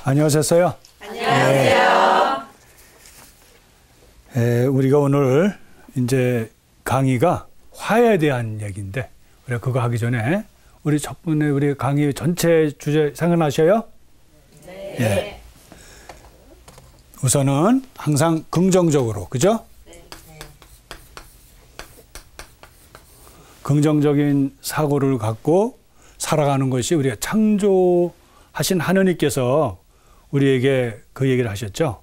안녕하셨어요? 안녕하세요. 우리가 오늘 이제 강의가 화해에 대한 얘기인데, 우리가 그거 하기 전에 우리 첫 번에 우리 강의 전체 주제 생각나셔요? 네. 예. 우선은 항상 긍정적으로, 그죠? 네. 긍정적인 사고를 갖고 살아가는 것이 우리가 창조하신 하느님께서 우리에게 그 얘기를 하셨죠.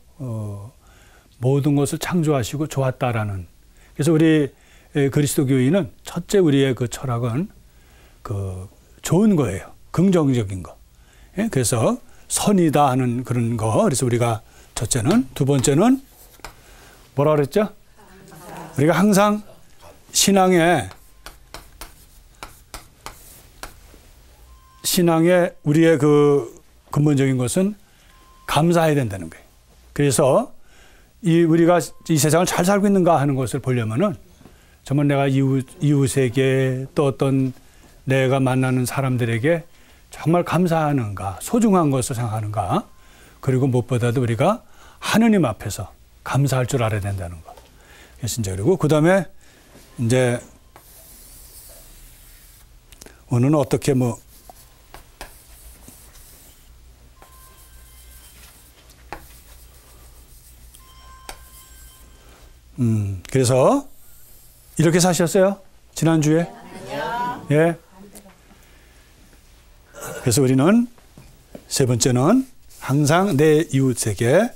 모든 것을 창조하시고 좋았다라는. 그래서 우리 그리스도 교인은 첫째 우리의 그 철학은 그 좋은 거예요. 긍정적인 거. 예? 그래서 선이다 하는 그런 거. 그래서 우리가 첫째는, 두 번째는 뭐라 그랬죠? 우리가 항상 신앙에 우리의 그 근본적인 것은 감사해야 된다는 거예요. 그래서 우리가 이 세상을 잘 살고 있는가 하는 것을 보려면은 정말 내가 이웃에게 또 어떤 내가 만나는 사람들에게 정말 감사하는가, 소중한 것을 생각하는가, 그리고 무엇보다도 우리가 하느님 앞에서 감사할 줄 알아야 된다는 거. 그래서 이제 그리고 그 다음에 이제 오늘은 어떻게 그래서 이렇게 사셨어요? 지난주에? 아니요. 예. 그래서 우리는 세 번째는 항상 내 이웃에게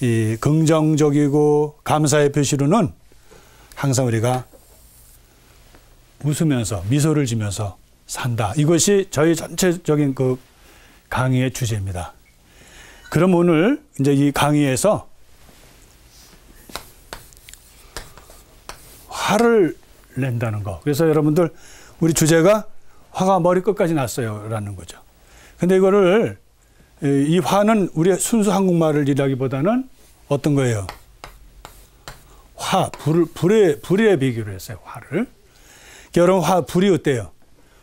이 긍정적이고 감사의 표시로는 항상 우리가 웃으면서 미소를 지면서 산다. 이것이 저희 전체적인 그 강의의 주제입니다. 그럼 오늘 이제 이 강의에서 화를 낸다는 거. 그래서 여러분들 우리 주제가 화가 머리끝까지 났어요라는 거죠. 근데 이거를 이 화는 우리의 순수 한국말이라기보다는 어떤 거예요? 불에 비교를 했어요. 화를. 여러분 불이 어때요?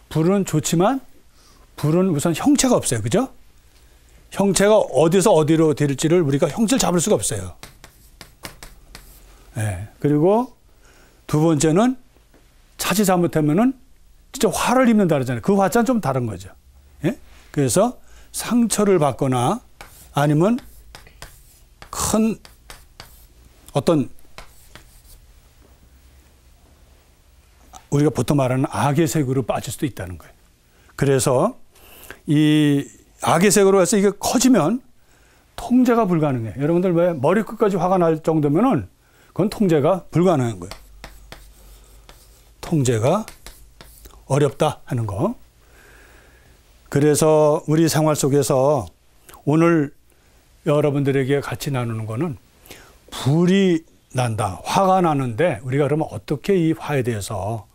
불은 좋지만 불은 우선 형체가 없어요. 그죠? 형체가 어디서 어디로 될지를 우리가 형체를 잡을 수가 없어요. 네. 그리고 두 번째는 차지 잘못하면은 진짜 화를 입는다 그러잖아요. 그 화자는 좀 다른 거죠. 예? 그래서 상처를 받거나 아니면 큰 어떤 우리가 보통 말하는 악의 색으로 빠질 수도 있다는 거예요. 그래서 이 악의 색으로 해서 이게 커지면 통제가 불가능해요. 여러분들 왜 머리끝까지 화가 날 정도면은 그건 통제가 불가능한 거예요. 통제가 어렵다 하는 거. 그래서 우리 생활 속에서 오늘 여러분들에게 같이 나누는 거는 불이 난다, 화가 나는데 우리가 그러면 어떻게 이 화에 대해서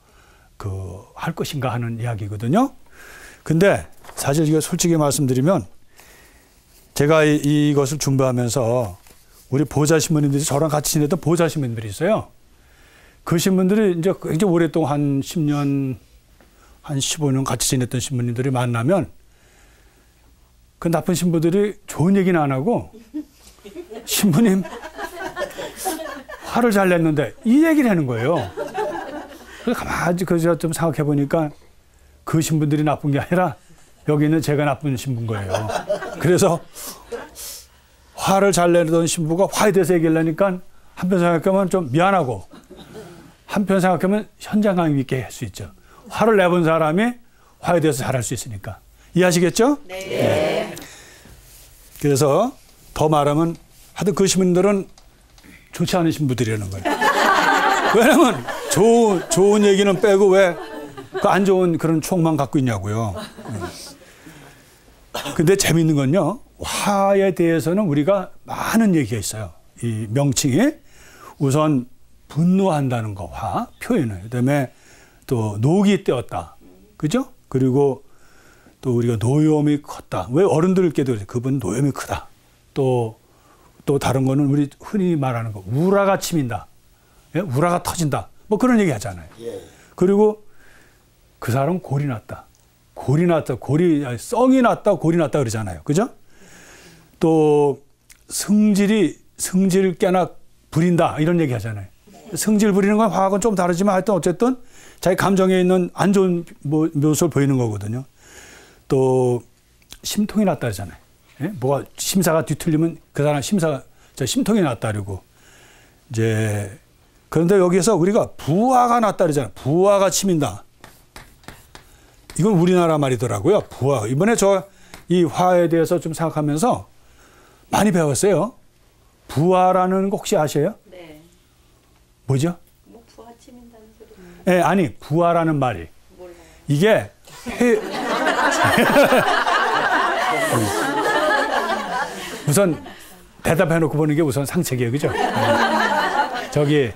할 것인가 하는 이야기거든요. 근데 사실 이거 솔직히 말씀드리면 제가 이것을 준비하면서 우리 보좌 신부님들이 저랑 같이 지냈던 보좌 신부님들이 있어요. 그 신부님들이 이제 굉장히 오랫동안 한 10년, 한 15년 같이 지냈던 신부님들이 만나면 그 나쁜 신부들이 좋은 얘기는 안 하고 신부님 화를 잘 냈는데 이 얘기를 하는 거예요. 그래서 가만히 그저 좀 생각해 보니까 그 신부들이 나쁜 게 아니라 여기 있는 제가 나쁜 신부인 거예요. 그래서 화를 잘 내던 신부가 화에 대해서 얘기를 하니까 한편 생각하면 좀 미안하고 한편 생각하면 현장감 있게 할 수 있죠. 화를 내본 사람이 화에 대해서 잘할 수 있으니까. 이해하시겠죠? 네. 그래서 더 말하면 하여튼 그 신부들은 좋지 않은 신부들이라는 거예요. 왜냐면 좋은 얘기는 빼고 왜 그 안 좋은 그런 추억만 갖고 있냐고요. 근데 재밌는 건요. 화에 대해서는 우리가 많은 얘기가 있어요. 이 명칭이 우선 분노한다는 거, 화, 표현을. 그다음에 또 녹이 떼었다. 그죠? 그리고 또 우리가 노염이 컸다. 왜 어른들께도 그분 노염이 크다. 또 다른 거는 우리 흔히 말하는 거, 우라가 치민다. 예? 우라가 터진다. 뭐 그런 얘기 하잖아요. 예. 그리고 그 사람은 골이 났다. 썽이 났다, 골이 났다 그러잖아요. 그죠? 또 승질 깨나 부린다 이런 얘기 하잖아요. 승질 부리는 건 화학은 좀 다르지만 하여튼 어쨌든 자기 감정에 있는 안 좋은 묘수를 보이는 거거든요. 또 심통이 났다 그러잖아요. 예? 뭐가 심사가 뒤틀리면 그 사람 심통이 났다 그러고 이제 그런데 여기서 우리가 부화가 났다 그러잖아요. 부화가 치민다. 이건 우리나라 말이더라고요. 부화. 이번에 저 이 화에 대해서 좀 생각하면서 많이 배웠어요. 부화라는 거 혹시 아세요? 네. 뭐죠? 뭐 부하 치민다는 소리. 예, 아니 부화라는 말이 몰라요. 이게 우선 대답해놓고 보는 게 우선 상책이에요, 그죠? 저기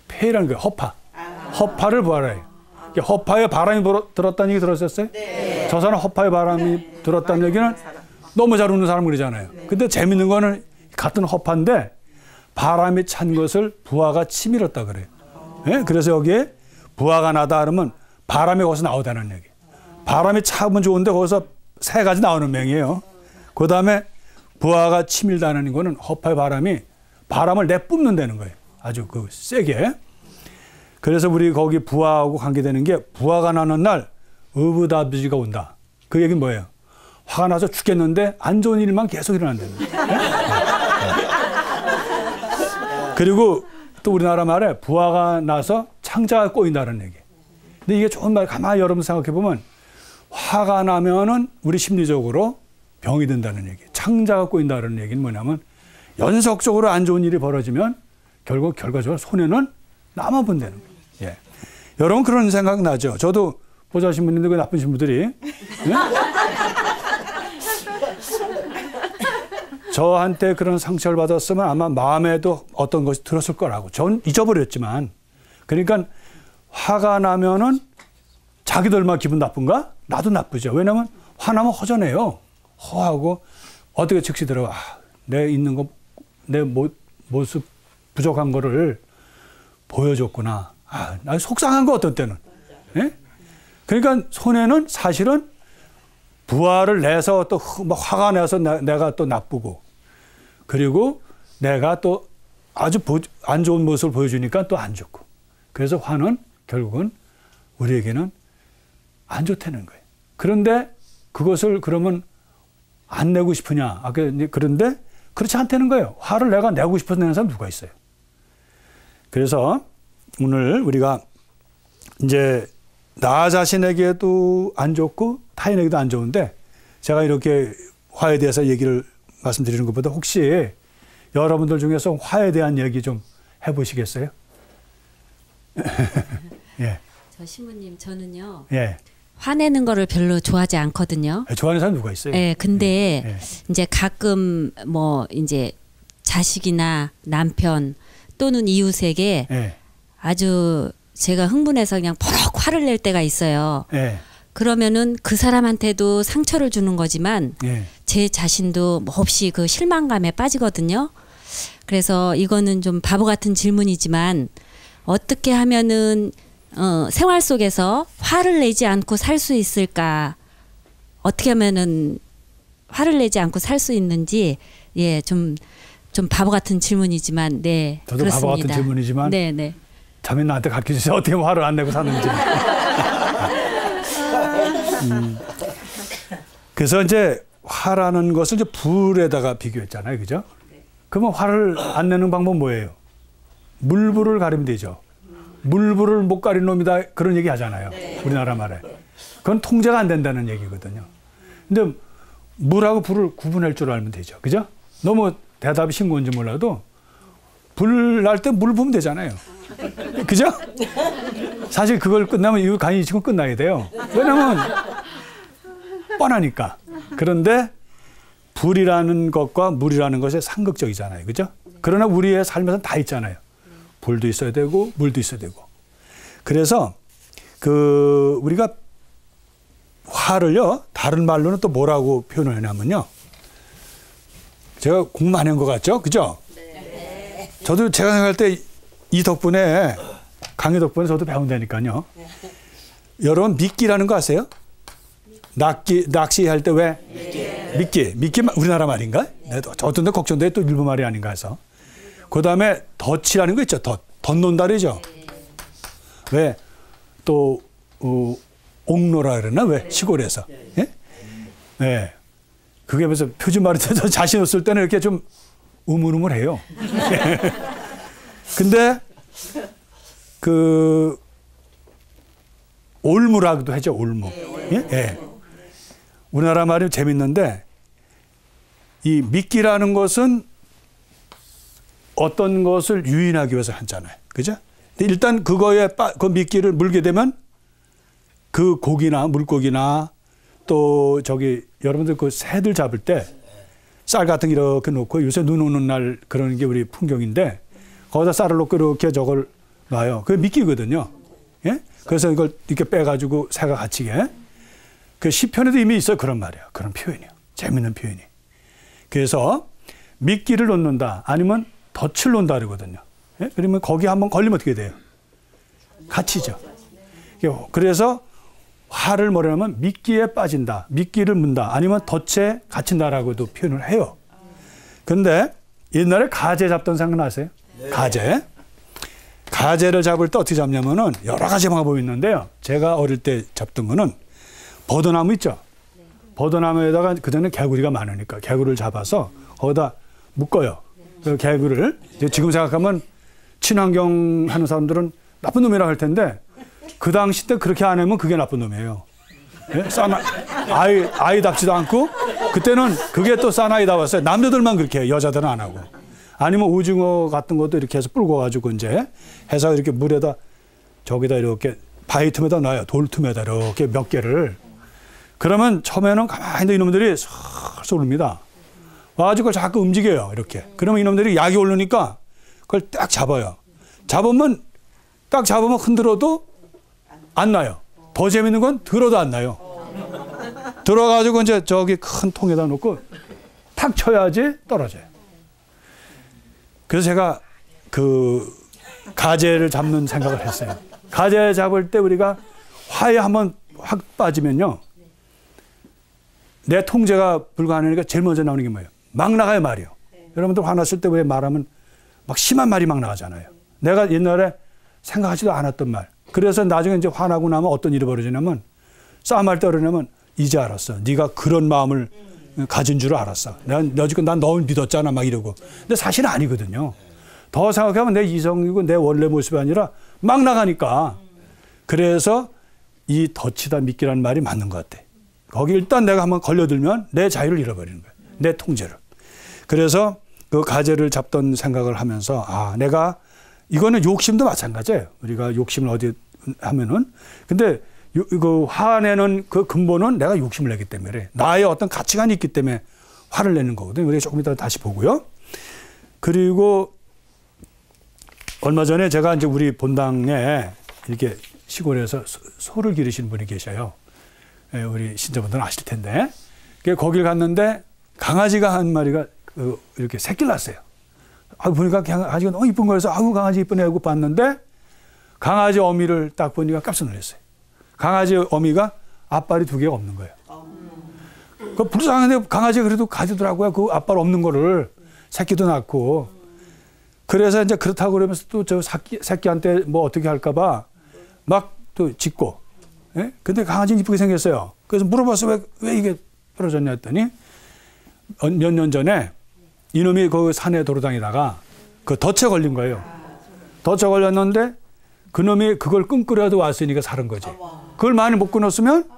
폐라는 게 허파를 부화라 해요. 허파에 바람이 들었다는 얘기 들었었어요? 네. 저 사람 허파에 바람이 들었다는 얘기는 너무 잘 웃는 사람 그러잖아요. 근데 재밌는 거는 같은 허파인데 바람이 찬 것을 부화가 치밀었다 그래요. 네? 그래서 여기에 부화가 나다 그러면 바람이 거기서 나오다는 얘기. 바람이 차면 좋은데 거기서 세 가지 나오는 명이에요. 그 다음에 부화가 치밀다는 거는 허파의 바람을 내뿜는다는 거예요. 아주 세게. 그래서 우리 거기 부화하고 관계되는 게 부화가 나는 날 어부다비지가 온다. 그 얘기는 뭐예요? 화가 나서 죽겠는데 안 좋은 일만 계속 일어난다는 거예요. 그리고 또 우리나라 말에 부화가 나서 창자가 꼬인다는 얘기. 근데 이게 좋은 말 가만히 여러분 생각해 보면 화가 나면은 우리 심리적으로 병이 든다는 얘기. 창자가 꼬인다는 얘기는 뭐냐면 연속적으로 안 좋은 일이 벌어지면 결국 결과적으로 손해는 나만 본다는 거예요. 예. 여러분 그런 생각 나죠? 저도 보자신 분인데 그 나쁜 신부들이 예? 저한테 그런 상처를 받았으면 아마 마음에도 어떤 것이 들었을 거라고. 전 잊어버렸지만 그러니까 화가 나면은 자기들만 기분 나쁜가? 나도 나쁘죠. 왜냐하면 화나면 허전해요. 허하고 어떻게 즉시 들어가. 내 있는 거, 내 모습 부족한 거를 보여줬구나. 나 속상한 거 어떤 때는. 예? 그러니까 손해는 사실은 부화를 내서 또 화가 나서 내가 또 나쁘고 그리고 내가 또 아주 안 좋은 모습을 보여주니까 또 안 좋고 그래서 화는 결국은 우리에게는 안 좋다는 거예요. 그런데 그것을 그러면 안 내고 싶으냐. 그런데 그렇지 않다는 거예요. 화를 내가 내고 싶어서 내는 사람 누가 있어요. 그래서 오늘 우리가 이제 나 자신에게도 안 좋고 타인에게도 안 좋은데 제가 이렇게 화에 대해서 얘기를 말씀드리는 것보다 혹시 여러분들 중에서 화에 대한 얘기 좀 해보시겠어요? 예. 저 신부님 저는요. 예. 화내는 거를 별로 좋아하지 않거든요. 좋아하는 사람 누가 있어요? 예. 근데 예. 이제 가끔 뭐 이제 자식이나 남편 또는 이웃에게 예. 아주 제가 흥분해서 그냥 버럭 화를 낼 때가 있어요. 예. 그러면은 그 사람한테도 상처를 주는 거지만 예. 제 자신도 몹시 그 실망감에 빠지거든요. 그래서 이거는 좀 바보 같은 질문이지만 어떻게 하면은 생활 속에서 화를 내지 않고 살 수 있을까? 어떻게 하면은 화를 내지 않고 살 수 있는지 예, 좀 바보 같은 질문이지만 네. 저도 그렇습니다. 바보 같은 질문이지만 네, 네. 자매 나한테 가르쳐 주세요. 어떻게 화를 안 내고 사는지. 그래서 이제 화라는 것을 이제 불에다가 비교했잖아요. 그죠? 그러면 화를 안 내는 방법은 뭐예요? 물불을 가리면 되죠. 물불을 못 가린 놈이다. 그런 얘기 하잖아요. 우리나라 말에. 그건 통제가 안 된다는 얘기거든요. 근데 물하고 불을 구분할 줄 알면 되죠. 그죠? 너무 대답이 싱거운지 몰라도 불 날 때 물 부으면 되잖아요. 그죠? 사실 그걸 끝나면 이 강의 지금 끝나야 돼요. 왜냐면 뻔하니까. 그런데 불이라는 것과 물이라는 것이 상극적이잖아요. 그죠? 그러나 우리의 삶에서는 다 있잖아요. 불도 있어야 되고 물도 있어야 되고. 그래서 우리가 화를요 다른 말로는 또 뭐라고 표현을 해냐면요. 제가 공부 많이 한 것 같죠? 그죠? 네. 저도 제가 생각할 때 이 덕분에 강의 덕분에 저도 배운다니까요. 여러분 미끼라는 거 아세요? 낚시할 때 왜? 미끼 우리나라 말인가? 네, 어떤 데 걱정돼 또 일본 말이 아닌가 해서. 그다음에 덫이라는 거 있죠. 덧논다리죠. 왜 또 옥로라 그러나 왜 시골에서. 예? 네. 그게 무슨 표준 말인데 자신 없을 때는 이렇게 좀 우물우물해요. 근데 그 올무라고도 하죠. 올무. 예? 예. 우리나라 말이 재밌는데 이 미끼라는 것은 어떤 것을 유인하기 위해서 하잖아요. 그죠? 근데 일단 그거에 그 미끼를 물게 되면 그 고기나 물고기나 또 저기 여러분들 그 새들 잡을 때 쌀 같은 거 이렇게 놓고 요새 눈 오는 날 그러는 게 우리 풍경인데 거기다 쌀을 놓고 이렇게 저걸 놔요. 그게 미끼거든요. 예? 그래서 이걸 이렇게 빼가지고 새가 갇히게. 그 시편에도 이미 있어요. 그런 말이에요. 그런 표현이요. 재밌는 표현이. 그래서 미끼를 놓는다 아니면 덫을 놓는다 그러거든요. 예? 그러면 거기 한번 걸리면 어떻게 돼요? 갇히죠. 그래서 화를 뭐라면 미끼에 빠진다. 미끼를 문다. 아니면 덫에 갇힌다라고도 표현을 해요. 그런데 옛날에 가재 잡던 생각나세요? 네. 가재를 잡을 때 어떻게 잡냐면은 여러 가지 방법이 있는데요. 제가 어릴 때 잡던 거는 버드나무 있죠. 버드나무에다가 그전에 개구리가 많으니까 개구리를 잡아서 거기다 묶어요. 그 개구리를 지금 생각하면 친환경 하는 사람들은 나쁜 놈이라고 할 텐데 그 당시 때 그렇게 안 하면 그게 나쁜 놈이에요. 예? 아이답지도 않고 그때는 그게 또 사나이다웠어요. 남자들만 그렇게 해요. 여자들은 안 하고. 아니면 오징어 같은 것도 이렇게 해서 불고 가지고 이제 해서 이렇게 물에다 저기다 이렇게 바위 틈에다 놔요. 돌 틈에다 이렇게 몇 개를. 그러면 처음에는 가만히 있는 이놈들이 솔솔 옵니다. 와가지고 자꾸 움직여요. 이렇게. 그러면 이놈들이 약이 오르니까 그걸 딱 잡아요. 딱 잡으면 흔들어도 안 나요. 더 재밌는 건 들어도 안 나요. 들어가지고 이제 저기 큰 통에다 놓고 탁 쳐야지 떨어져요. 그래서 제가 그 가재를 잡는 생각을 했어요. 가재 잡을 때 우리가 화에 한번 확 빠지면요. 내 통제가 불가능하니까 제일 먼저 나오는 게 뭐예요? 막 나가요, 말이요. 여러분들 화났을 때 왜 말하면 막 심한 말이 막 나가잖아요. 내가 옛날에 생각하지도 않았던 말. 그래서 나중에 이제 화나고 나면 어떤 일이 벌어지냐면 싸움할 때 그러냐면 이제 알았어. 네가 그런 마음을 가진 줄 알았어. 난 널 믿었잖아 막 이러고. 근데 사실은 아니거든요. 더 생각하면 내 이성이고 내 원래 모습이 아니라 막 나가니까. 그래서 이 덫이다 미끼라는 말이 맞는 것 같아. 거기 일단 내가 한번 걸려들면 내 자유를 잃어버리는 거야. 내 통제를. 그래서 그 가재를 잡던 생각을 하면서 내가 이거는 욕심도 마찬가지예요. 우리가 욕심을 어디 하면은. 근데 그 화내는 그 근본은 내가 욕심을 내기 때문에 그래. 나의 어떤 가치관이 있기 때문에 화를 내는 거거든요. 우리가 조금 이따 다시 보고요. 그리고 얼마 전에 제가 이제 우리 본당에 이렇게 시골에서 소를 기르시는 분이 계셔요. 우리 신자분들은 아실 텐데. 거길 갔는데 강아지가 한 마리가 이렇게 새끼를 낳았어요. 보니까 강아지가 너무 이쁜 거여서 강아지 이쁘네 하고 봤는데 강아지 어미를 딱 보니까 깜짝 놀랐어요. 강아지 어미가 앞발이 2개가 없는 거예요. 그 불쌍한데 강아지가 그래도 가지더라고요. 그 앞발 없는 거를 새끼도 낳고. 그래서 이제 그렇다고 그러면서 또 저 새끼한테 뭐 어떻게 할까봐 막 또 짖고. 예? 근데 강아지는 이쁘게 생겼어요. 그래서 물어봤어요. 왜 이게 떨어졌냐 했더니 몇 년 전에 이놈이 그 산에 돌아다니다가 그 덫에 걸린 거예요. 덫에 걸렸는데 그놈이 그걸 끊으려도 왔으니까 살은 거지. 그걸 많이 못 끊었으면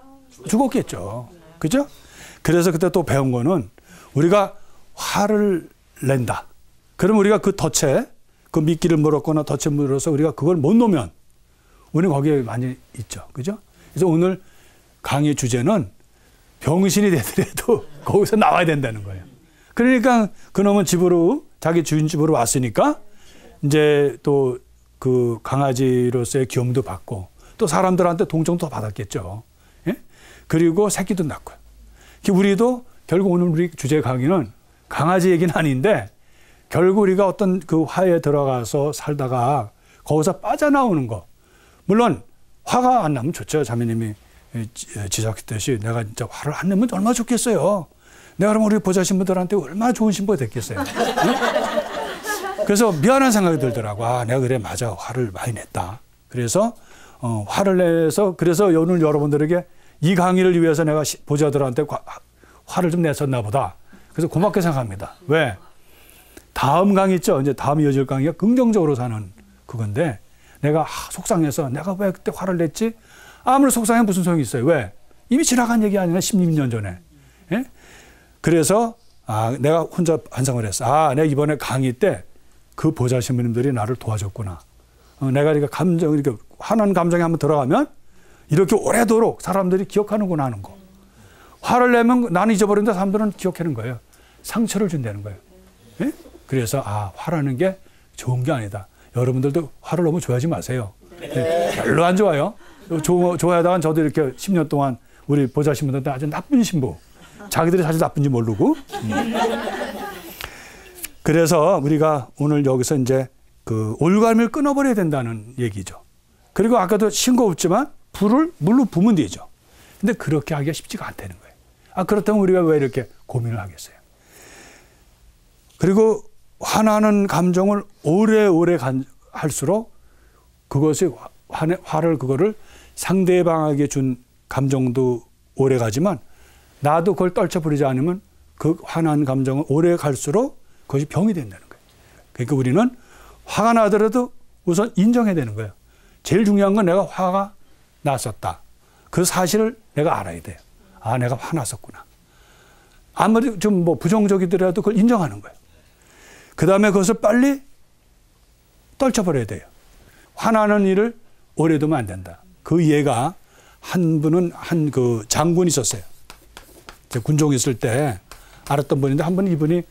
죽었겠죠. 그죠? 그래서 그때 또 배운 거는 우리가 화를 낸다. 그러면 우리가 그 덫에 그 미끼를 물었거나 덫에 물어서 우리가 그걸 못 놓으면 우리는 거기에 많이 있죠. 그죠? 그래서 오늘 강의 주제는 병신이 되더라도 거기서 나와야 된다는 거예요. 그러니까 그놈은 집으로 자기 주인 집으로 왔으니까 이제 또 그 강아지로서의 기용도 받고 또 사람들한테 동정도 받았겠죠. 예? 그리고 새끼도 낳고요. 우리도 결국 오늘 우리 주제 강의는 강아지 얘기는 아닌데 결국 우리가 어떤 그 화에 들어가서 살다가 거기서 빠져나오는 거. 물론 화가 안 나면 좋죠. 자매님이 지적했듯이 내가 진짜 화를 안 내면 얼마나 좋겠어요. 내가 그러면 우리 보좌 신부들한테 얼마나 좋은 신부가 됐겠어요. 응? 그래서 미안한 생각이 들더라고. 아, 내가 그래, 맞아. 화를 많이 냈다. 그래서 화를 내서 그래서 오늘 여러분들에게 이 강의를 위해서 내가 보좌들한테 화를 좀 냈었나 보다. 그래서 고맙게 생각합니다. 왜? 다음 강의 있죠. 이제 다음 이어질 강의가 긍정적으로 사는 그건데 내가 속상해서 내가 왜 그때 화를 냈지? 아무리 속상해 무슨 소용이 있어요. 왜? 이미 지나간 얘기 아니라 16년 전에. 예? 그래서 내가 혼자 반성을 했어. 내가 이번에 강의 때 그 보좌 신부님들이 나를 도와줬구나. 내가 이렇게 이렇게 화난 감정에 한번 들어가면 이렇게 오래도록 사람들이 기억하는구나 하는 거. 화를 내면 나는 잊어버린다 사람들은 기억하는 거예요. 상처를 준다는 거예요. 예? 그래서 화라는 게 좋은 게 아니다. 여러분들도 화를 너무 좋아하지 마세요. 네. 별로 안 좋아요. 좋아하다가 저도 이렇게 10년 동안 우리 보좌 신부들한테 아주 나쁜 신부. 자기들이 사실 나쁜지 모르고. 그래서 우리가 오늘 여기서 이제 그 올가미를 끊어버려야 된다는 얘기죠. 그리고 아까도 신고 없지만 불을 물로 부으면 되죠. 근데 그렇게 하기가 쉽지가 않다는 거예요. 그렇다면 우리가 왜 이렇게 고민을 하겠어요? 그리고 화나는 감정을 오래오래 할수록 그것이 그거를 상대방에게 준 감정도 오래 가지만 나도 그걸 떨쳐버리지 않으면 그 화난 감정은 오래 갈수록 그것이 병이 된다는 거예요. 그러니까 우리는 화가 나더라도 우선 인정해야 되는 거예요. 제일 중요한 건 내가 화가 났었다. 그 사실을 내가 알아야 돼요. 내가 화났었구나. 아무리 좀 부정적이더라도 그걸 인정하는 거예요. 그 다음에 그것을 빨리 떨쳐버려야 돼요. 화나는 일을 오래 두면 안 된다. 그 예가 한 그 장군이 있었어요. 군종에 있을 때 알았던 분인데 한 번 이분이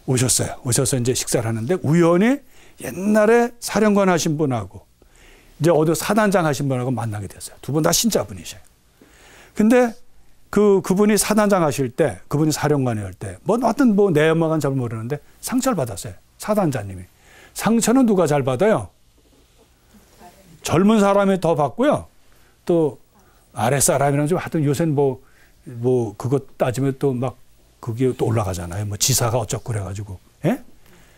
오셨어요. 오셔서 이제 식사를 하는데 우연히 옛날에 사령관 하신 분하고 이제 어디 사단장 하신 분하고 만나게 됐어요. 두 분 다 신자분이셔요. 근데 그분이 사단장 하실 때, 그분이 사령관이 할 때, 어떤 내 엄마가 잘 모르는데 상처를 받았어요. 사단장님이. 상처는 누가 잘 받아요? 젊은 사람이 더 받고요. 또 아랫사람이랑 좀 하여튼 요새는 그거 따지면 또 그게 또 올라가잖아요. 지사가 어쩌고 그래가지고. 예?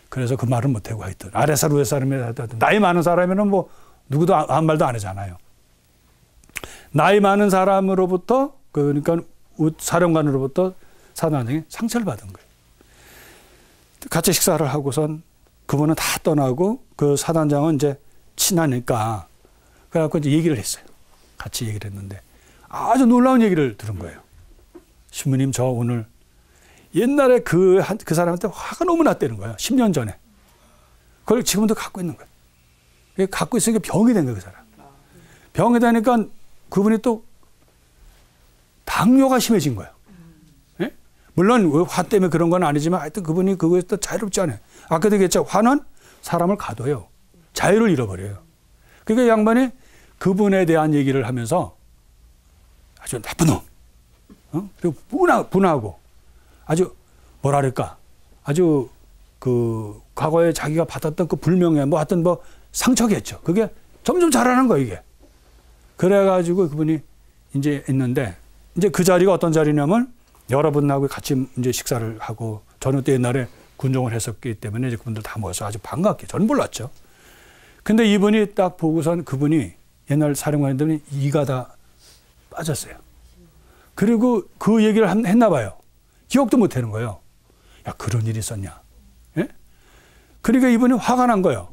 그래서 그 말은 못하고 하여튼. 아랫사람, 윗사람이 나이 많은 사람이면 누구도 아무 말도 안 하잖아요. 나이 많은 사람으로부터 그러니까 사령관으로부터 사단장이 상처를 받은 거예요. 같이 식사를 하고선 그분은 다 떠나고 그 사단장은 이제 친하니까 그래갖고 이제 얘기를 했어요. 같이 얘기를 했는데 아주 놀라운 얘기를 들은 거예요. 신부님, 저 오늘 옛날에 그 사람한테 화가 너무 났다는 거예요. 10년 전에. 그걸 지금도 갖고 있는 거예요. 갖고 있으니까 병이 된 거예요, 그 사람. 병이 되니까 그분이 또 당뇨가 심해진 거예요. 예? 물론 화 때문에 그런 건 아니지만 하여튼 그분이 그거에 또 자유롭지 않아요. 아까도 얘기했죠. 화는 사람을 가둬요. 자유를 잃어버려요. 그러니까 양반이 그분에 대한 얘기를 하면서 아주 나쁜 놈, 그리고 분하고 아주 뭐랄까 아주 그 과거에 자기가 받았던 그 불명예 하여튼 상처겠죠. 그게 점점 자라는 거예요, 이게. 그래가지고 그분이 이제 있는데 이제 그 자리가 어떤 자리냐면 여러분하고 같이 이제 식사를 하고 저는 또 옛날에 군종을 했었기 때문에 이제 그분들 다 모여서 아주 반갑게 저는 몰랐죠. 근데 이분이 딱 보고선 그분이 옛날 사령관님들이 이가 다 빠졌어요. 그리고 그 얘기를 했나 봐요. 기억도 못 하는 거예요. 야, 그런 일이 있었냐. 예? 그러니까 이분이 화가 난 거예요.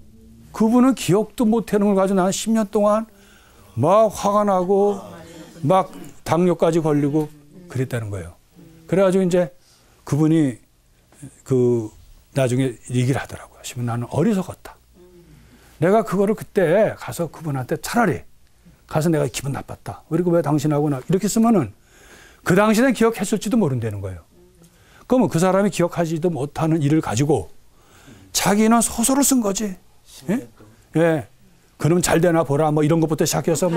그분은 기억도 못 하는 걸 가지고 나는 10년 동안 막 화가 나고 막 당뇨까지 걸리고 그랬다는 거예요. 그래가지고 이제 그분이 나중에 얘기를 하더라고요. 나는 어리석었다. 내가 그거를 그때 가서 그분한테 차라리 가서 내가 기분 나빴다. 그리고 왜 당신하고 이렇게 쓰면은 그 당시에 기억했을지도 모른다는 거예요. 그러면 그 사람이 기억하지도 못하는 일을 가지고 자기는 소설을 쓴 거지. 예? 예. 그럼 잘 되나 보라. 이런 것부터 시작해서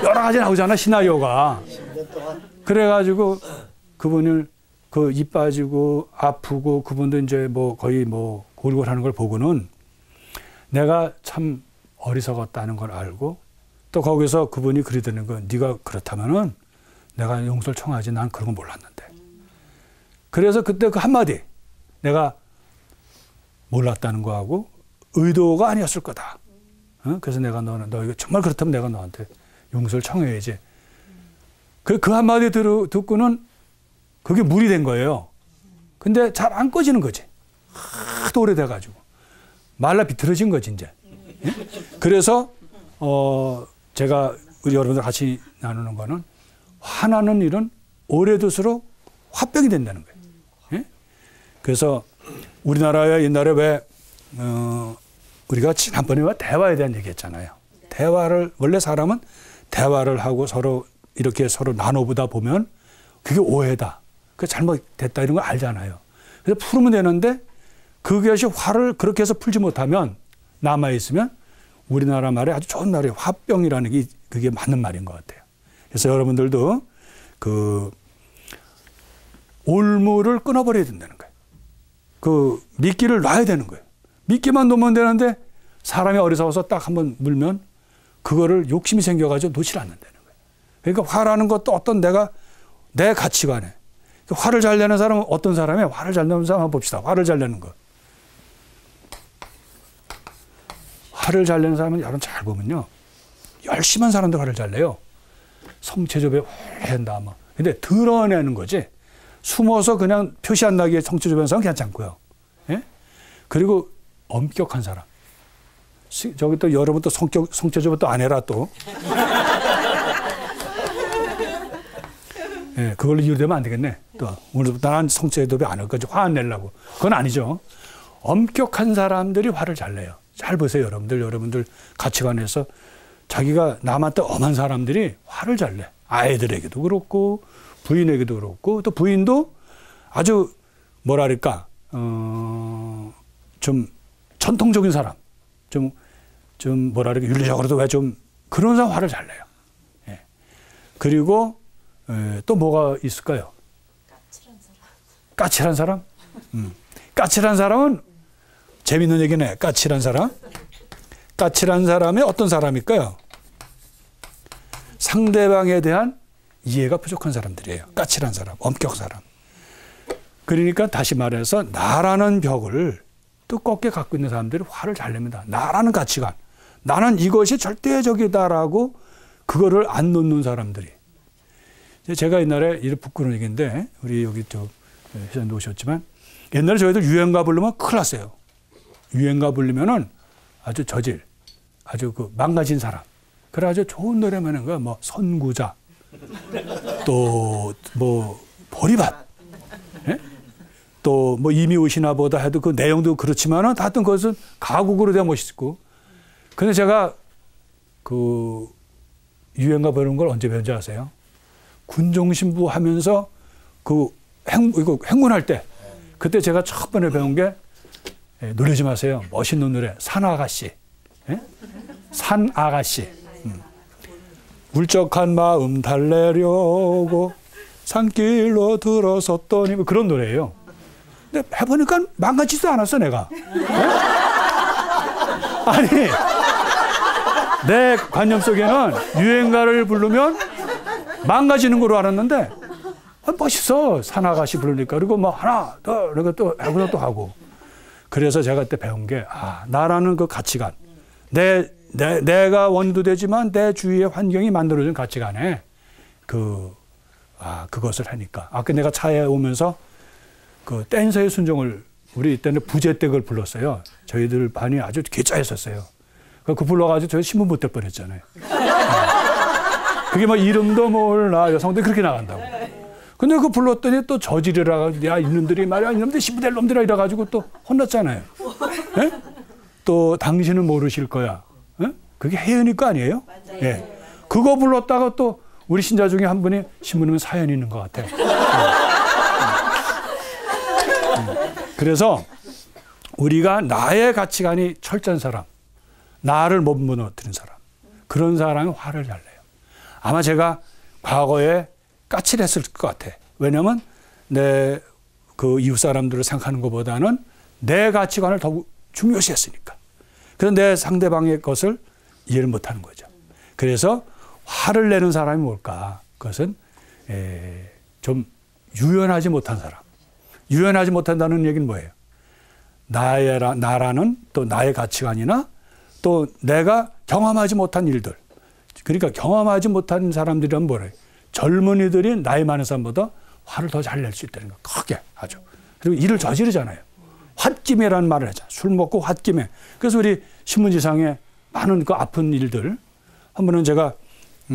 여러 가지 나오잖아, 시나리오가. 그래가지고 그분을 입 빠지고 아프고 그분도 이제 거의 골골하는 걸 보고는 내가 참 어리석었다는 걸 알고 또 거기서 그분이 그러더는 거 네가 그렇다면은 내가 용서를 청하지 난 그런 거 몰랐는데 그래서 그때 그 한마디 내가 몰랐다는 거하고 의도가 아니었을 거다. 그래서 내가 너 이거 정말 그렇다면 내가 너한테 용서를 청해야지. 그 한마디 듣고는 그게 물이 된 거예요. 근데 잘 안 꺼지는 거지. 하도 오래돼가지고. 말라 비틀어진 거지, 이제. 예? 그래서, 제가 우리 여러분들 같이 나누는 거는 화나는 일은 오래둘수록 화병이 된다는 거예요. 예? 그래서 우리나라에 옛날에 왜, 우리가 지난번에 대화에 대한 얘기 했잖아요. 원래 사람은 대화를 하고 서로 이렇게 서로 나눠보다 보면 그게 오해다. 그게 잘못됐다 이런 걸 알잖아요. 그래서 풀으면 되는데 그것이 화를 그렇게 해서 풀지 못하면 남아있으면 우리나라 말에 아주 좋은 말이에요. 화병이라는 게 그게 맞는 말인 것 같아요. 그래서 여러분들도 그 올무를 끊어버려야 된다는 거예요. 그 미끼를 놔야 되는 거예요. 미끼만 놓으면 되는데 사람이 어리석어서 딱 한번 물면 그거를 욕심이 생겨가지고 놓질 않는다는 거예요. 그러니까 화라는 것도 어떤 내 가치관에 화를 잘 내는 사람은 어떤 사람이에요? 화를 잘 내는 사람 한번 봅시다. 화를 잘 내는 것. 화를 잘 내는 사람은 여러분 잘 보면요. 열심한 사람도 화를 잘 내요. 성체조배 한다 뭐. 근데 드러내는 거지. 숨어서 그냥 표시 안 나게 성체조배하는 사람은 괜찮고요. 예? 그리고 엄격한 사람. 저기 또 여러분 또 성체조배 또 안 해라 또. 예, 그걸로 이유되면 안 되겠네. 또 오늘부터 난 성체조배 안 할 거지. 화 안 내려고. 그건 아니죠. 엄격한 사람들이 화를 잘 내요. 잘 보세요, 여러분들 가치관에서 자기가 남한테 엄한 사람들이 화를 잘 내. 아이들에게도 그렇고 부인에게도 그렇고 또 부인도 아주 뭐랄까 좀 전통적인 사람, 좀 뭐랄까 윤리적으로도 왜 좀 그런 사람 화를 잘 내요. 예. 그리고 또 뭐가 있을까요? 까칠한 사람. 까칠한 사람은 재밌는 얘기네. 까칠한 사람. 까칠한 사람이 어떤 사람일까요? 상대방에 대한 이해가 부족한 사람들이에요. 까칠한 사람, 엄격 사람. 그러니까 다시 말해서 나라는 벽을 두껍게 갖고 있는 사람들이 화를 잘 냅니다. 나라는 가치관. 나는 이것이 절대적이다라고 그거를 안 놓는 사람들이. 제가 옛날에 이런 부끄러운 얘기인데 우리 여기 회장도 오셨지만 옛날에 저희들 유행가 부르면 큰일 났어요. 유행가 부르면은 아주 아주 그 망가진 사람. 그래가지고 좋은 노래만 하는 거야. 뭐 선구자, 또 뭐 보리밭, 예? 또 뭐 이미 오시나 보다 해도 그 내용도 그렇지만은 하여튼 그것은 가곡으로 돼야 멋있고. 근데 제가 그 유행가 부르는 걸 언제 배운지 아세요? 군종신부 하면서 이거 행군할 때 그때 제가 첫 번에 배운 게 놀라지 마세요. 멋있는 노래. 산아가씨. 예? 산아가씨. 울적한 마음 달래려고 산길로 들어섰더니 뭐 그런 노래예요. 근데 해보니까 망가지지도 않았어 내가. 예? 아니 내 관념 속에는 유행가를 부르면 망가지는 거로 알았는데 멋있어. 산아가씨 부르니까. 그리고 뭐 하나 더 이렇게 또 해보자 또 하고. 그래서 제가 그때 배운 게 나라는 그 가치관. 내가 원도 되지만 내 주위의 환경이 만들어준 가치관에 그것을 하니까. 아까 내가 차에 오면서 그 댄서의 순종을 우리 이때는 부제 때 그걸 불렀어요. 저희들 반이 아주 괴짜했었어요. 그 불러가지고 저희 신문 못 될 뻔했잖아요. 그게 뭐 이름도 몰라 여성들이 그렇게 나간다고. 근데 그 불렀더니 또 저지르라 야 이놈들이 말이야 이놈들 시부될 놈들아 이래가지고 또 혼났잖아요. 예? 또 당신은 모르실 거야. 예? 그게 혜연이 거 아니에요? 맞아요. 예. 그거 불렀다가 또 우리 신자 중에 한 분이 신부님은 사연이 있는 것 같아. 그래서 우리가 나의 가치관이 철저한 사람, 나를 못 무너뜨린 사람, 그런 사람이 화를 잘 내요. 아마 제가 과거에 까칠했을 것 같아. 왜냐하면 내 그 이웃 사람들을 생각하는 것보다는 내 가치관을 더욱 중요시했으니까. 그래서 내 상대방의 것을 이해를 못하는 거죠. 그래서 화를 내는 사람이 뭘까? 그것은 좀 유연하지 못한 사람. 유연하지 못한다는 얘기는 뭐예요? 나라는 또 나의 가치관이나 또 내가 경험하지 못한 일들. 그러니까 경험하지 못한 사람들이란 뭐래요? 젊은이들이 나이 많은 사람보다 화를 더 잘 낼 수 있다는 거. 크게 아주. 그리고 일을 저지르잖아요. 홧김에라는 말을 하잖아요. 술 먹고 홧김에. 그래서 우리 신문지상에 많은 그 아픈 일들. 한 번은 제가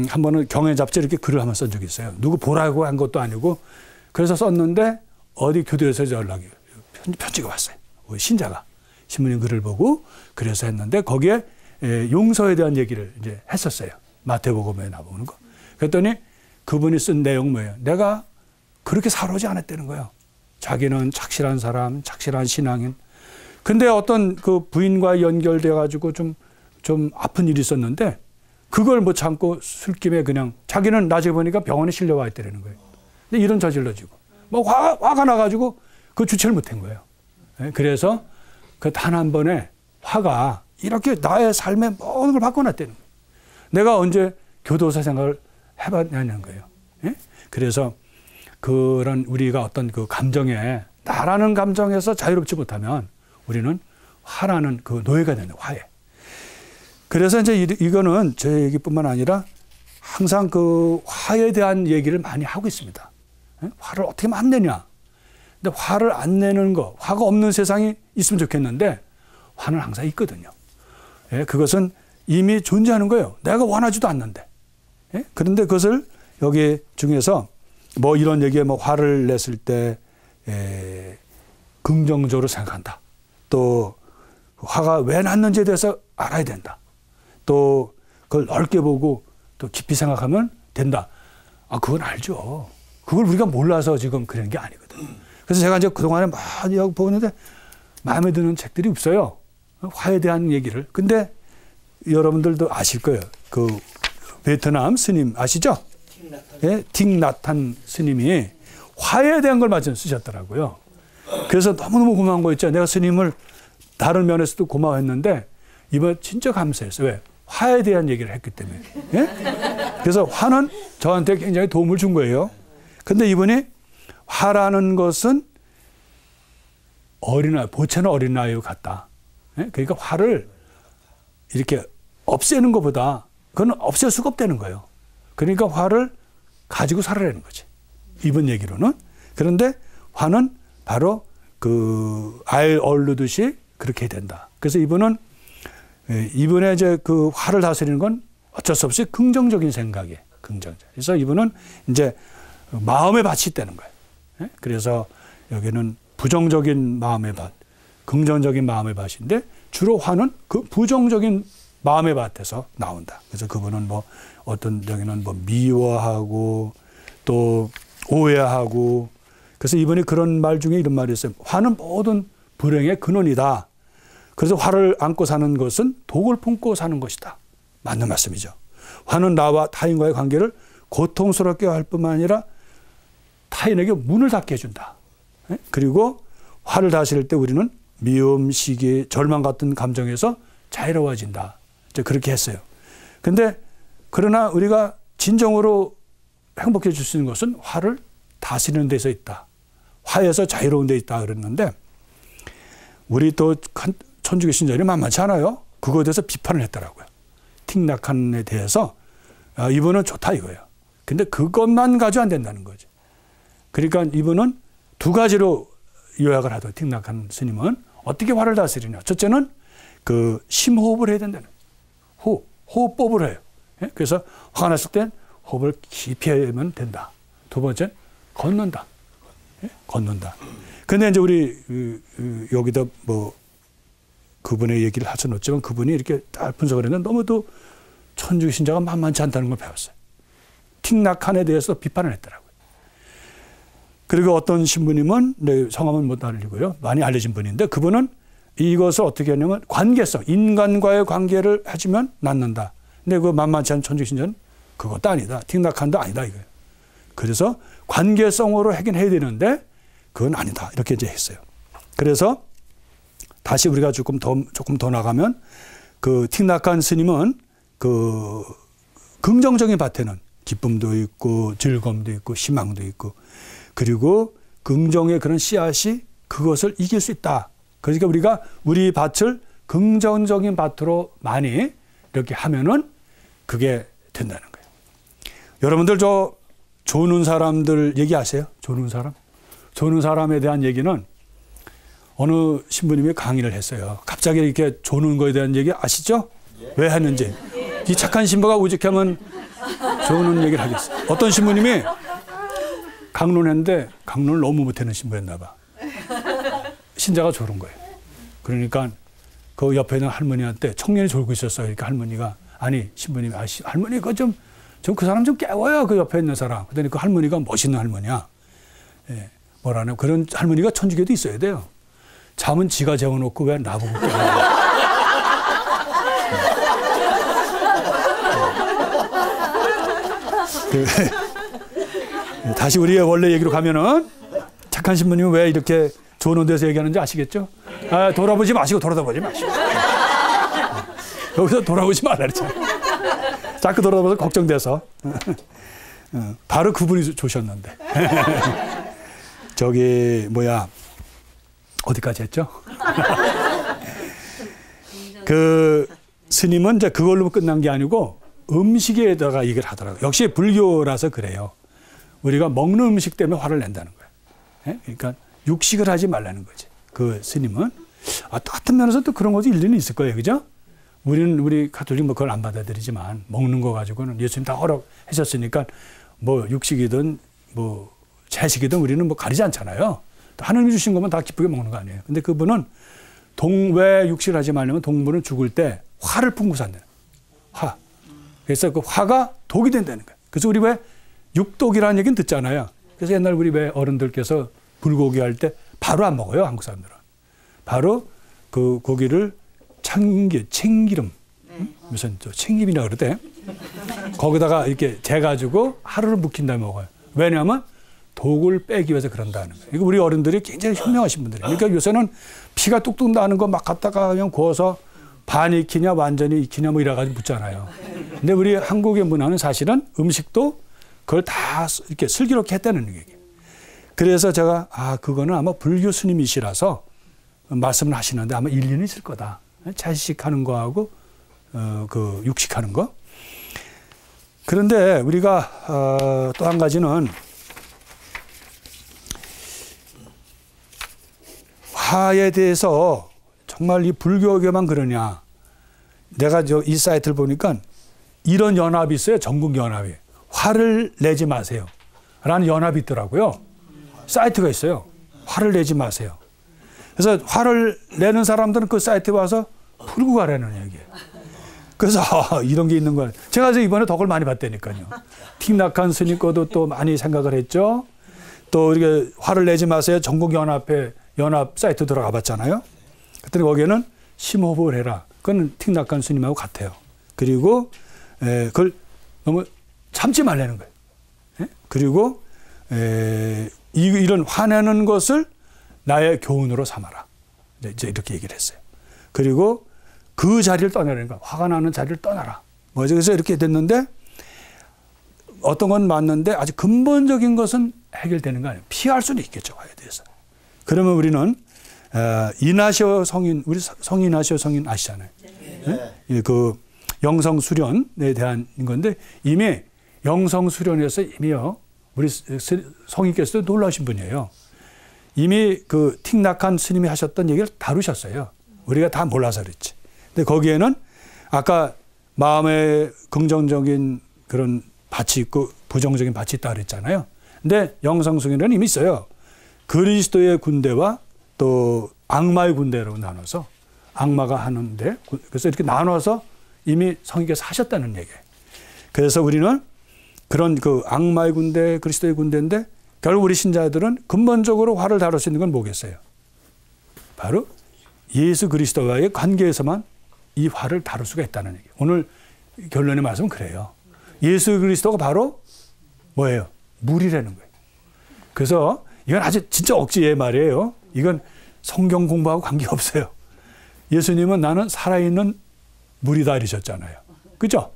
한 번은 경에 잡지 이렇게 글을 한번 쓴 적이 있어요. 누구 보라고 한 것도 아니고. 그래서 썼는데 어디 교도에서 연락이 편지가 왔어요. 신자가 신문인 글을 보고 그래서 했는데 거기에 용서에 대한 얘기를 이제 했었어요. 마태복음에 나오는 거. 그랬더니 그분이 쓴 내용 뭐예요? 내가 그렇게 살아오지 않았다는 거예요. 자기는 착실한 사람, 착실한 신앙인. 근데 어떤 그 부인과 연결돼 가지고 좀 아픈 일이 있었는데 그걸 못 참고 술김에 그냥 자기는 나중에 보니까 병원에 실려와 있다는 거예요. 근데 일은 저질러지고 뭐 화가 나가지고 그 주체를 못한 거예요. 그래서 그 단 한 번에 화가 이렇게 나의 삶의 모든 걸 바꿔놨다는 거예요. 내가 언제 교도소 생활을 해봤냐는 거예요. 그래서 그런 우리가 어떤 그 감정에 나라는 감정에서 자유롭지 못하면 우리는 화라는 그 노예가 되는 화에. 그래서 이제 이거는 제 얘기뿐만 아니라 항상 그 화에 대한 얘기를 많이 하고 있습니다. 화를 어떻게 하면 안 내냐. 근데 화를 안 내는 거, 화가 없는 세상이 있으면 좋겠는데 화는 항상 있거든요. 그것은 이미 존재하는 거예요. 내가 원하지도 않는데. 그런데 그것을 여기 중에서 뭐 이런 얘기에 뭐 화를 냈을 때 긍정적으로 생각한다. 또 화가 왜 났는지에 대해서 알아야 된다. 또 그걸 넓게 보고 또 깊이 생각하면 된다. 아, 그건 알죠. 그걸 우리가 몰라서 지금 그런 게 아니거든. 그래서 제가 이제 그동안에 많이 보는데 마음에 드는 책들이 없어요. 화에 대한 얘기를. 근데 여러분들도 아실 거예요. 그 베트남 스님 아시죠? 틱나탄 스님이 화에 대한 걸 마저 쓰셨더라고요. 그래서 너무너무 고마운 거 있죠. 내가 스님을 다른 면에서도 고마워했는데 이번 진짜 감사했어요. 왜? 화에 대한 얘기를 했기 때문에. 그래서 화는 저한테 굉장히 도움을 준 거예요. 근데 이분이 화라는 것은 보채는 어린아이와 같다. 그러니까 화를 이렇게 없애는 것보다 그건 없앨 수가 없다는 거예요. 그러니까 화를 가지고 살아라는 거지. 이번 얘기로는. 그런데 화는 바로 그 알 얼르듯이 그렇게 해야 된다. 그래서 이분의 이제 그 화를 다스리는 건 어쩔 수 없이 긍정적인 생각이에요. 긍정적. 그래서 이분은 이제 마음의 밭이 있다는 거예요. 그래서 여기는 부정적인 마음의 밭, 긍정적인 마음의 밭인데 주로 화는 그 부정적인 마음의 밭에서 나온다. 그래서 그분은 뭐 어떤 여기는 뭐 미워하고 또 오해하고 그래서 이분이 그런 말 중에 이런 말이 있어요. 화는 모든 불행의 근원이다. 그래서 화를 안고 사는 것은 독을 품고 사는 것이다. 맞는 말씀이죠. 화는 나와 타인과의 관계를 고통스럽게 할 뿐만 아니라 타인에게 문을 닫게 해준다. 그리고 화를 다스릴 때 우리는 미움, 시기, 절망 같은 감정에서 자유로워진다. 그렇게 했어요. 근데 그러나 우리가 진정으로 행복해질 수 있는 것은 화를 다스리는 데서 있다. 화에서 자유로운 데 있다 그랬는데 우리 또 천주교 신자들이 만만치 않아요. 그거에 대해서 비판을 했더라고요. 틱나칸에 대해서 이분은 좋다 이거예요. 근데 그것만 가지고 안 된다는 거죠. 그러니까 이분은 두 가지로 요약을 하더라고요. 틱나칸 스님은 어떻게 화를 다스리냐. 첫째는 그 심호흡을 해야 된다는 거예요. 호흡법을 해요. 그래서 화가 났을 땐 호흡을 깊이 하면 된다. 두 번째는 걷는다. 걷는다. 근데 이제 우리 여기다 뭐 그분의 얘기를 할 수는 없지만 그분이 이렇게 딱 분석을 했는데 너무도 천주교 신자가 만만치 않다는 걸 배웠어요. 틱나칸에 대해서 비판을 했더라고요. 그리고 어떤 신부님은 성함은 못 알리고요. 많이 알려진 분인데 그분은 이것을 어떻게 하냐면 관계성, 인간과의 관계를 해주면 낫는다. 근데 그 만만치 않은 천주교 신자는 그것도 아니다. 틱나칸도 아니다 이거예요. 그래서 관계성으로 하긴 해야 되는데 그건 아니다. 이렇게 이제 했어요. 그래서 다시 우리가 조금 더 나가면 그 틱나칸 스님은 그 긍정적인 밭에는 기쁨도 있고 즐거움도 있고 희망도 있고 그리고 긍정의 그런 씨앗이 그것을 이길 수 있다. 그러니까 우리가 우리 밭을 긍정적인 밭으로 많이 이렇게 하면은 그게 된다는 거예요. 여러분들 저 조는 사람들 얘기하세요? 조는 사람? 조는 사람에 대한 얘기는 어느 신부님이 강의를 했어요. 갑자기 이렇게 조는 거에 대한 얘기 아시죠? 왜 했는지. 이 착한 신부가 오직하면 조는 얘기를 하겠어요. 어떤 신부님이 강론했는데 강론을 너무 못하는 신부였나 봐. 신자가 졸은 거예요. 그러니까 그 옆에 있는 할머니한테 청년이 졸고 있었어요. 그러니까 할머니가 아니 신부님이 할머니 그 좀 그 사람 좀 깨워요. 그 옆에 있는 사람. 그랬더니 그 할머니가 멋있는 할머니야. 예, 뭐라냐 그런 할머니가 천주교도 있어야 돼요. 잠은 지가 재워놓고 왜 나보고 깨워요. 다시 우리의 원래 얘기로 가면은 착한 신부님은 왜 이렇게 좋은 데서 얘기하는지 아시겠죠? 아, 돌아보지 마시고 돌아다보지 마시고 여기서 돌아보지 말라 그랬잖아요. 자꾸 돌아다보서 걱정돼서 바로 그분이 조셨는데 저기 뭐야 어디까지 했죠? 그 스님은 이제 그걸로 끝난 게 아니고 음식에다가 얘기를 하더라고요. 역시 불교라서 그래요. 우리가 먹는 음식 때문에 화를 낸다는 거예요. 예? 그러니까 육식을 하지 말라는 거지. 그 스님은 같은 면에서 또 그런 것도 일리는 있을 거예요, 그죠? 우리 가톨릭 뭐 그걸 안 받아들이지만 먹는 거 가지고는 예수님 다 허락하셨으니까 뭐 육식이든 뭐 채식이든 우리는 뭐 가리지 않잖아요. 하나님이 주신 것만 다 기쁘게 먹는 거 아니에요. 근데 그분은 왜 육식을 하지 말려면 동물은 죽을 때 화를 품고 산다는 거예요. 화. 그래서 그 화가 독이 된다는 거예요. 그래서 우리 왜 육독이라는 얘기는 듣잖아요. 그래서 옛날 우리 왜 어른들께서 불고기 할 때 바로 안 먹어요, 한국 사람들은. 바로 그 고기를 참기름, 무슨 참기름이라고 그러대. 거기다가 이렇게 재가지고 하루를 묵힌 다음에 먹어요. 왜냐하면 독을 빼기 위해서 그런다는 거예요. 이거 우리 어른들이 굉장히 현명하신 분들이에요. 그러니까 요새는 피가 뚝뚝 나는 거 막 갖다가 그냥 구워서 반 익히냐 완전히 익히냐 뭐 이래가지고 묻잖아요. 근데 우리 한국의 문화는 사실은 음식도 그걸 다 이렇게 슬기롭게 했다는 얘기예요. 그래서 제가 그거는 아마 불교 스님이시라서 말씀을 하시는데 아마 일리는 있을 거다. 채식하는 거하고 그 육식하는 거. 그런데 우리가 또 한 가지는 화에 대해서 정말 이 불교에만 그러냐. 내가 이 사이트를 보니까 이런 연합이 있어요. 전국 연합이. 화를 내지 마세요. 라는 연합이 있더라고요. 사이트가 있어요. 화를 내지 마세요. 그래서 화를 내는 사람들은 그 사이트에 와서 풀고 가라는 얘기예요. 그래서 이런 게 있는 거예요. 제가 이번에 덕을 많이 봤다니까요. 틱낙한 스님 거도 또 많이 생각을 했죠. 또 이렇게 화를 내지 마세요. 전국 연합 사이트 들어가 봤잖아요. 그랬더니 거기에는 심호흡을 해라. 그건 틱낙한 스님하고 같아요. 그리고 그걸 너무 참지 말라는 거예요. 그리고 이런 화내는 것을 나의 교훈으로 삼아라. 이제 이렇게 얘기를 했어요. 그리고 그 자리를 떠나라는 거야. 화가 나는 자리를 떠나라. 그래서 이렇게 됐는데 어떤 건 맞는데 아주 근본적인 것은 해결되는 거 아니에요. 피할 수는 있겠죠. 화에 대해서. 그러면 우리는 이나시오 성인, 우리 성이나시오 성인 아시잖아요. 네? 그 영성수련에 대한 건데 이미 영성수련에서 이미요. 우리 성인께서도 놀라신 분이에요. 이미 그 틱낙한 스님이 하셨던 얘기를 다루셨어요. 우리가 다 몰라서 그랬지. 근데 거기에는 아까 마음에 긍정적인 그런 밭이 있고 부정적인 밭이 있다 그랬잖아요. 근데 영성수련은 이미 있어요. 그리스도의 군대와 또 악마의 군대로 나눠서 악마가 하는데 그래서 이렇게 나눠서 이미 성인께서 하셨다는 얘기예요. 그래서 우리는 그런 그 악마의 군대, 그리스도의 군대인데 결국 우리 신자들은 근본적으로 화를 다룰 수 있는 건 뭐겠어요? 바로 예수 그리스도와의 관계에서만 이 화를 다룰 수가 있다는 얘기예요. 오늘 결론의 말씀은 그래요. 예수 그리스도가 바로 뭐예요? 물이라는 거예요. 그래서 이건 아주 진짜 억지의 말이에요. 이건 성경 공부하고 관계없어요. 예수님은 나는 살아있는 물이다 이러셨잖아요. 그죠?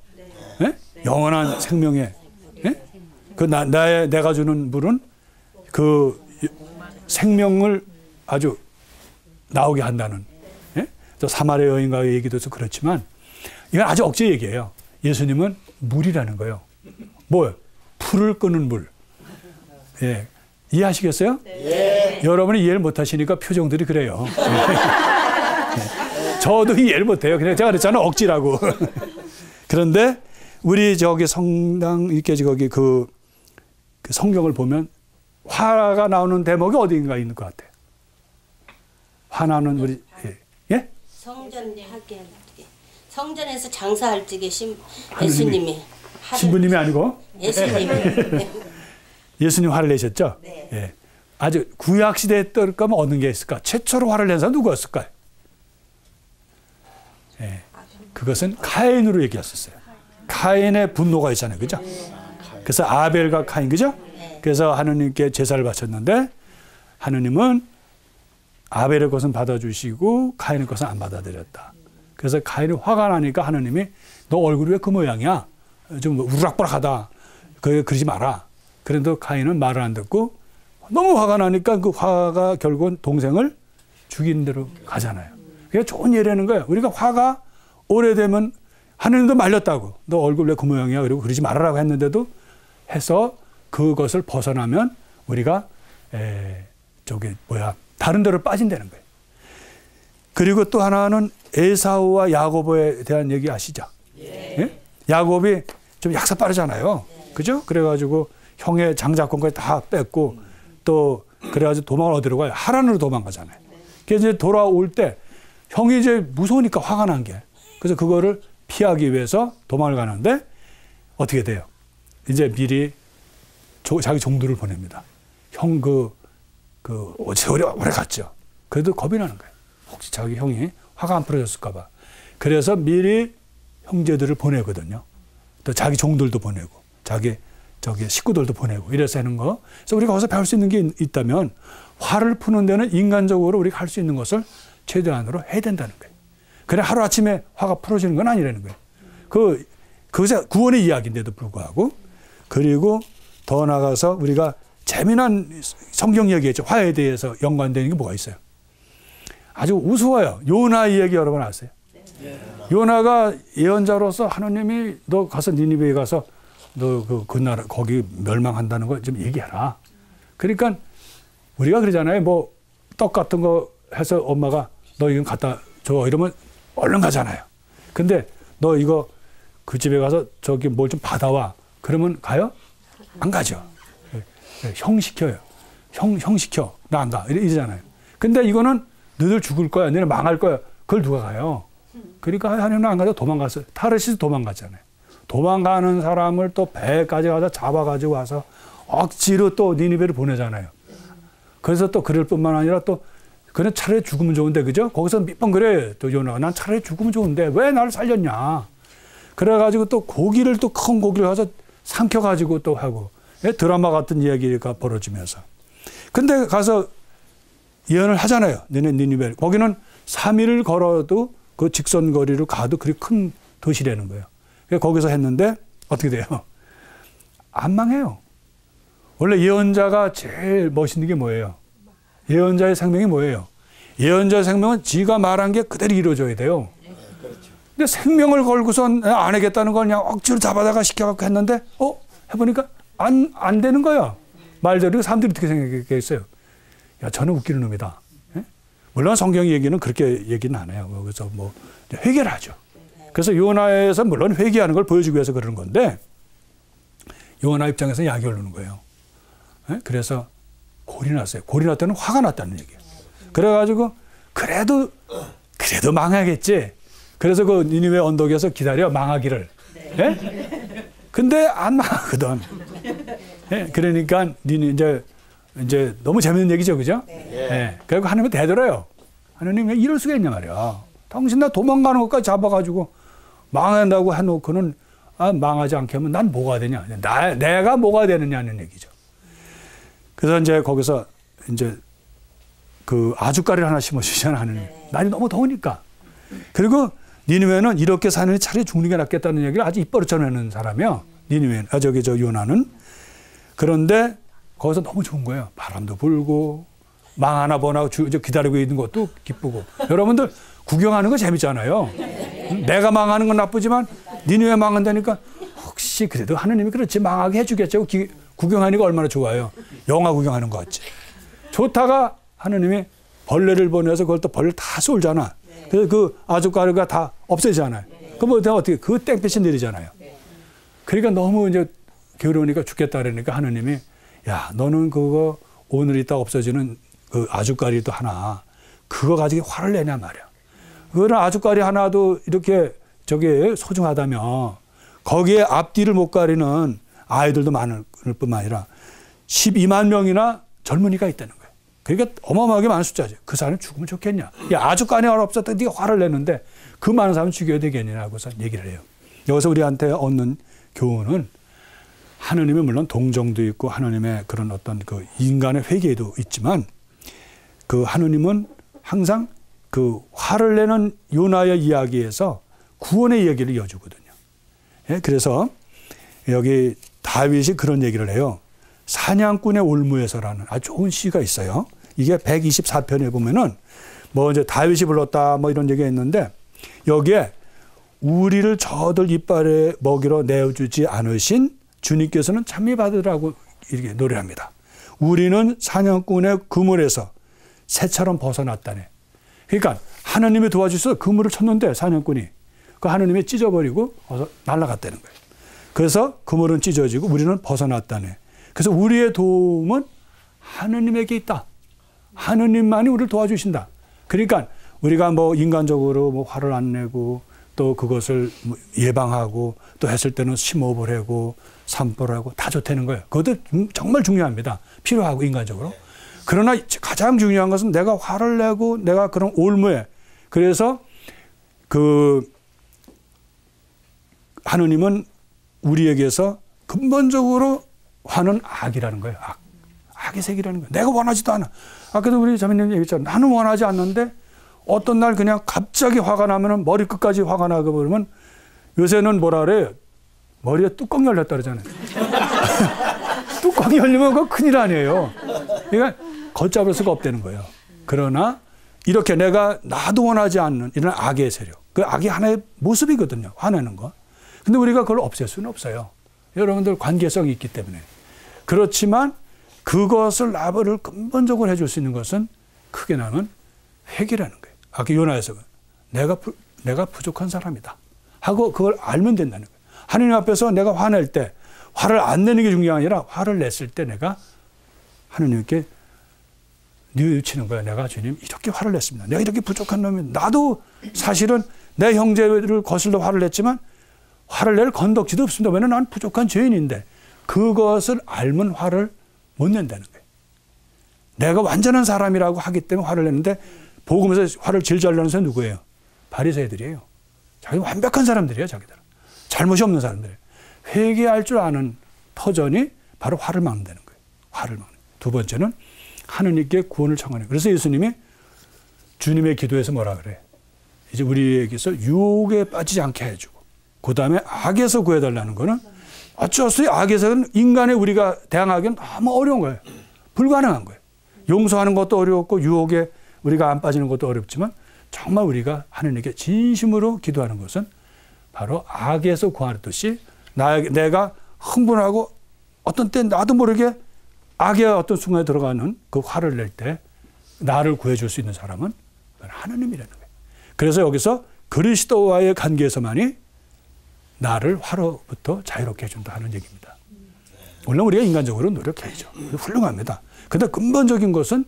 네? 영원한 생명의 네? 내가 주는 물은 그 생명을 아주 나오게 한다는. 예? 또 사마리아 여인과의 얘기도 그렇지만 이건 아주 억지 얘기예요. 예수님은 물이라는 거예요. 뭐예요? 풀을 끄는 물. 예. 이해하시겠어요? 네. 여러분이 이해를 못 하시니까 표정들이 그래요. 네. 저도 이해를 못 해요. 그냥 제가 그랬잖아요. 억지라고. 그런데 우리 저기 성당 이렇게 거기 그 성경을 보면 화가 나오는 대목이 어디인가 있는 것 같아요. 화나는 우리 예? 성전에서 장사할 적에 예수님이 신부님이 아니고 예수님이 예수님 화를 내셨죠? 네. 예. 아주 구약 시대에 떠올 거면 어느 게 있을까? 최초로 화를 낸 사람 누구였을까요? 예. 그것은 카인으로 얘기했었어요. 카인의 분노가 있잖아요. 그죠? 그래서 아벨과 카인, 그죠? 그래서 하느님께 제사를 바쳤는데 하느님은 아벨의 것은 받아주시고 카인의 것은 안 받아들였다. 그래서 카인이 화가 나니까 하느님이 너 얼굴이 왜 그 모양이야? 좀 우락부락하다. 그러지 마라. 그래도 카인은 말을 안 듣고 너무 화가 나니까 그 화가 결국은 동생을 죽이는 대로 가잖아요. 그게 좋은 예라는 거예요. 우리가 화가 오래되면 하느님도 말렸다고. 너 얼굴 왜 그 모양이야? 그리고 그러지 말아라고 했는데도 해서 그것을 벗어나면 우리가 다른 데로 빠진다는 거예요. 그리고 또 하나는 에사우와 야고보에 대한 얘기 아시죠? 예? 야곱이 좀 약사 빠르잖아요. 그죠? 그래가지고 형의 장자권까지 다 뺏고 또 그래가지고 도망을 어디로 가요? 하란으로 도망가잖아요. 그래서 이제 돌아올 때 형이 이제 무서우니까 화가 난 게. 그래서 그거를 피하기 위해서 도망을 가는데 어떻게 돼요? 이제 미리 자기 종들을 보냅니다. 형 오래 갔죠. 그래도 겁이 나는 거예요. 혹시 자기 형이 화가 안 풀어졌을까 봐. 그래서 미리 형제들을 보내거든요. 또 자기 종들도 보내고 자기 식구들도 보내고 이래서 하는 거. 그래서 우리가 거기서 배울 수 있는 게 있다면 화를 푸는 데는 인간적으로 우리가 할 수 있는 것을 최대한으로 해야 된다는 거예요. 그래 하루아침에 화가 풀어지는 건 아니라는 거예요. 그것이 구원의 이야기인데도 불구하고. 그리고 더 나아가서 우리가 재미난 성경 이야기겠죠. 화에 대해서 연관되는 게 뭐가 있어요? 아주 우스워요. 요나 이야기 여러분 아세요? 요나가 예언자로서 하나님이 너 가서 니니베에 가서 너 그 나라 거기 멸망한다는 거 좀 얘기해라. 그러니까 우리가 그러잖아요. 뭐 떡 같은 거 해서 엄마가 너 이거 갖다 줘 이러면 얼른 가잖아요. 근데 너 이거 그 집에 가서 저기 뭘 좀 받아와. 그러면 가요? 안 가죠. 형 시켜요. 형 시켜. 나 안 가. 이러잖아요. 근데 이거는 너희들 죽을 거야. 너희들 망할 거야. 그걸 누가 가요? 그러니까 하나님은 안 가서 도망갔어요. 타르시스 도망갔잖아요. 도망가는 사람을 또 배까지 가서 잡아가지고 와서 억지로 또 니니베를 보내잖아요. 그래서 또 그럴 뿐만 아니라 또 그냥 차라리 죽으면 좋은데 그죠? 거기서 몇 번 그래. 또 요나가 난 차라리 죽으면 좋은데 왜 나를 살렸냐. 그래가지고 또 고기를 또 큰 고기를 가서 삼켜가지고 또 하고 드라마 같은 이야기가 벌어지면서. 근데 가서 예언을 하잖아요. 니니베. 거기는 3일을 걸어도 그 직선 거리로 가도 그리 큰 도시라는 거예요. 거기서 했는데 어떻게 돼요? 안 망해요. 원래 예언자가 제일 멋있는 게 뭐예요? 예언자의 생명이 뭐예요? 예언자의 생명은 지가 말한 게 그대로 이루어져야 돼요. 근데 생명을 걸고선 안 하겠다는 걸 그냥 억지로 잡아다가 시켜갖고 했는데 해보니까 안 되는 거야. 말대로 사람들이 어떻게 생각했겠어요? 야, 저는 웃기는 놈이다. 예? 물론 성경 얘기는 그렇게 얘기는 안 해요. 그래서 뭐 회개를 하죠. 그래서 요나에서 물론 회개하는 걸 보여주기 위해서 그러는 건데 요나 입장에서 약이 오르는 거예요. 예? 그래서 골이 났어요. 골이 났다는 화가 났다는 얘기예요. 그래가지고 그래도 망하겠지. 그래서 그 니니웨 언덕에서 기다려 망하기를. 예? 근데 안 망하거든. 예? 그러니까 이제 너무 재밌는 얘기죠, 그죠? 예. 결국 하나님은 대들어요. 하나님 왜 이럴 수가 있냐 말이야. 당신 나 도망가는 것까지 잡아가지고 망한다고 해놓고는 망하지 않게 하면 난 뭐가 되냐? 내가 뭐가 되느냐는 얘기죠. 그래서 이제 거기서 이제 그 아주가리를 하나 심어주잖아, 하느님. 날이 너무 더우니까. 그리고 니느웨는 이렇게 사느니 차라리 죽는 게 낫겠다는 얘기를 아주 입버릇 전하는 사람이요. 니느웨는. 요나는. 그런데 거기서 너무 좋은 거예요. 바람도 불고, 망하나 보나 기다리고 있는 것도 기쁘고. 여러분들 구경하는 거 재밌잖아요. 내가 망하는 건 나쁘지만 니네 망한다니까 혹시 그래도 하느님이 그렇지 망하게 해주겠죠. 구경하니까 얼마나 좋아요. 영화 구경하는 것 같지. 좋다가 하느님이 벌레를 보내서 그걸 또 벌레를 다 쏠잖아. 그래서 그 아주가루가 다 없애잖아요. 그럼 내가 어떻게 그 땡볕이 내리잖아요. 그러니까 너무 이제 괴로우니까 죽겠다 그러니까 하느님이 야 너는 그거 오늘 있다 없어지는 그 아주가리도 하나 그거 가지고 화를 내냐 말이야. 그거는 아주가리 하나도 이렇게 저게 소중하다며 거기에 앞뒤를 못 가리는 아이들도 많을 뿐만 아니라 12만 명이나 젊은이가 있다는 거예요. 그러니까 어마어마하게 많은 숫자죠. 그 사람이 죽으면 좋겠냐. 야 아주가리 하나 없었다 네가 화를 내는데 그 많은 사람을 죽여야 되겠냐고서 얘기를 해요. 여기서 우리한테 얻는 교훈은 하느님이 물론 동정도 있고 하느님의 그런 어떤 그 인간의 회개도 있지만 그 하느님은 항상 그 화를 내는 요나의 이야기에서 구원의 이야기를 이어주거든요. 예, 그래서 여기 다윗이 그런 얘기를 해요. 사냥꾼의 올무에서라는 아주 좋은 시가 있어요. 이게 124편에 보면은 뭐 이제 다윗이 불렀다 뭐 이런 얘기가 있는데 여기에 우리를 저들 이빨에 먹이러 내어주지 않으신 주님께서는 찬미 받으라고 이렇게 노래합니다. 우리는 사냥꾼의 그물에서 새처럼 벗어났다네. 그러니까 하나님이 도와주셔서 그물을 쳤는데 사냥꾼이 그 하나님이 찢어버리고 날아갔다는 거예요. 그래서 그물은 찢어지고 우리는 벗어났다네. 그래서 우리의 도움은 하느님에게 있다. 하느님만이 우리를 도와주신다. 그러니까 우리가 뭐 인간적으로 뭐 화를 안 내고 또 그것을 예방하고 또 했을 때는 심호흡을 산보를 하고 다 좋다는 거예요. 그것도 정말 중요합니다. 필요하고 인간적으로. 그러나 가장 중요한 것은 내가 화를 내고 내가 그런 올무에 그래서 그 하느님은 우리에게서 근본적으로 화는 악이라는 거예요. 악의 색이라는 거예요. 내가 원하지도 않아. 아까도 우리 자매님 얘기했잖아요. 나는 원하지 않는데 어떤 날 그냥 갑자기 화가 나면 머리끝까지 화가 나고 그러면 요새는 뭐라 그래요? 머리에 뚜껑 열렸다 그러잖아요. 뚜껑이 열리면 그거 큰일 아니에요. 그러니까 걷잡을 수가 없다는 거예요. 그러나 이렇게 내가 나도 원하지 않는 이런 악의 세력. 그 악이 하나의 모습이거든요. 화내는 거. 근데 우리가 그걸 없앨 수는 없어요. 여러분들 관계성이 있기 때문에. 그렇지만 그것을 나를 근본적으로 해줄 수 있는 것은 크게 나는 회개라는 거예요. 아까 요나에서 내가 부족한 사람이다 하고 그걸 알면 된다는 거예요. 하느님 앞에서 내가 화낼 때 화를 안 내는 게 중요한 게 아니라 화를 냈을 때 내가 하느님께 뉘우치는 거예요. 내가 주님 이렇게 화를 냈습니다. 내가 이렇게 부족한 놈이 나도 사실은 내 형제를 거슬러 화를 냈지만 화를 낼 건덕지도 없습니다. 왜냐하면 난 부족한 죄인인데 그것을 알면 화를 못 낸다는 거예요. 내가 완전한 사람이라고 하기 때문에 화를 내는데 복음에서 화를 질질 내는 사람은 누구예요? 바리새이들이에요. 자기 완벽한 사람들이에요. 자기들은. 잘못이 없는 사람들이에요. 회개할 줄 아는 터전이 바로 화를 막는다는 거예요. 화를 막는. 두 번째는 하느님께 구원을 청하는 거예요. 그래서 예수님이 주님의 기도에서 뭐라 그래? 이제 우리에게서 유혹에 빠지지 않게 해주고 그 다음에 악에서 구해달라는 거는 어쩔 수 없이 악에서는 인간의 우리가 대항하기는 너무 어려운 거예요. 불가능한 거예요. 용서하는 것도 어렵고 유혹에 우리가 안 빠지는 것도 어렵지만 정말 우리가 하느님께 진심으로 기도하는 것은 바로 악에서 구하듯이 내가 흥분하고 어떤 때 나도 모르게 악의 어떤 순간에 들어가는 그 화를 낼 때 나를 구해줄 수 있는 사람은 하느님이라는 거예요. 그래서 여기서 그리스도와의 관계에서만이 나를 화로부터 자유롭게 해준다 하는 얘기입니다. 물론 우리가 인간적으로 노력해야죠. 훌륭합니다. 그런데 근본적인 것은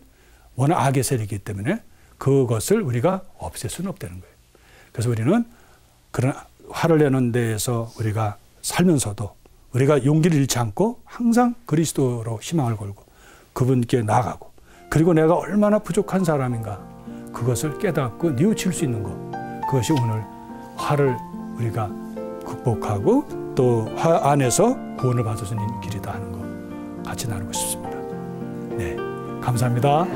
워낙 악의 세력이기 때문에 그것을 우리가 없앨 수는 없다는 거예요. 그래서 우리는 그런 화를 내는 데에서 우리가 살면서도 우리가 용기를 잃지 않고 항상 그리스도로 희망을 걸고 그분께 나아가고 그리고 내가 얼마나 부족한 사람인가 그것을 깨닫고 뉘우칠 수 있는 것 그것이 오늘 화를 우리가 극복하고 또 화 안에서 구원을 받을 수 있는 길이다 하는 거 같이 나누고 싶습니다. 네, 감사합니다.